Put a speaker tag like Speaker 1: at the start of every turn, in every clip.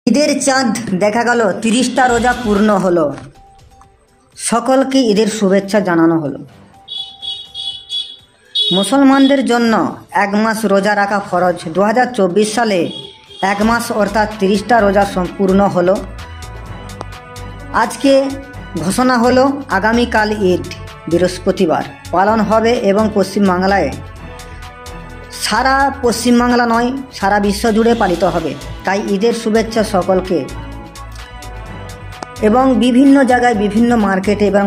Speaker 1: ঈদের চাঁদ দেখা গেল, 30টা রোজা পূর্ণ হলো। সকলকে ঈদের শুভেচ্ছা জানানো হলো। মুসলমানদের জন্য 1 মাস রোজা রাখা ফরজ। 2024 সালে 1 মাস অর্থাৎ 30টা রোজা সম্পূর্ণ হলো। আজকে ঘোষণা হলো আগামীকাল ঈদ বৃহস্পতিবার পালন হবে এবং পশ্চিমবাংলায়, সারা পশ্চিমবাংলা নয় সারা বিশ্ব জুড়ে পালিত হবে। তাই ঈদের শুভেচ্ছা সকলকে। এবং বিভিন্ন জায়গায় বিভিন্ন মার্কেটে এবং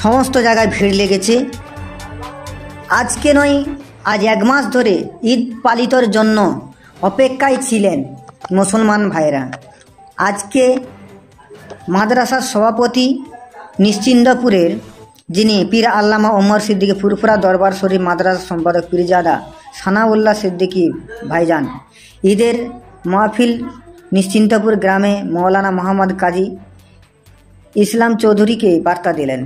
Speaker 1: সমস্ত জায়গায় ভিড় লেগেছে। আজকে নয়, আজ 1 মাস ধরে ঈদ পালিতর জন্য অপেক্ষায় ছিলেন মুসলমান ভাইরা। আজকে মাদ্রাসার সভাপতি নিশ্চিন্দপুরের, যিনি পীর আল্লামা ওমর সিদ্দিকী ফুরফুরা দরবার শরীফ মাদ্রাসা সম্পাদক পীরজাদা সানাউল্লাহ সিদ্দিকী ভাইজান ঈদের মাহফিল নিশ্চিন্তপুর গ্রামে মৌলানা মোহাম্মদ কাজী ইসলাম চৌধুরীকে বার্তা দিলেন।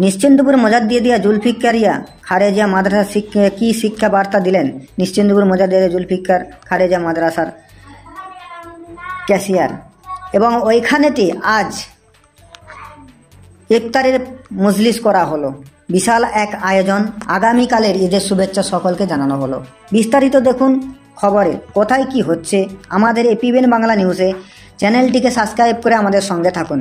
Speaker 1: নিশ্চিন্তপুর মজাদ্দিয়া জুলফিকারিয়া খারেজিয়া মাদ্রাসা কি শিক্ষা বার্তা দিলেন নিশ্চিন্তপুর মজাদ্দিয়া জুলফিকার খারেজিয়া মাদ্রাসার ক্যাশিয়ার। এবং ওইখানেতে আজ ইফতারের মজলিস করা হলো। বিশাল এক আয়োজন। আগামীকালের ঈদের শুভেচ্ছা সকলকে জানানো হলো। বিস্তারিত দেখুন খবরে কোথায় কি হচ্ছে আমাদের এপিবিএন বাংলা নিউজে। চ্যানেলটিকে সাবস্ক্রাইব করে আমাদের সঙ্গে থাকুন।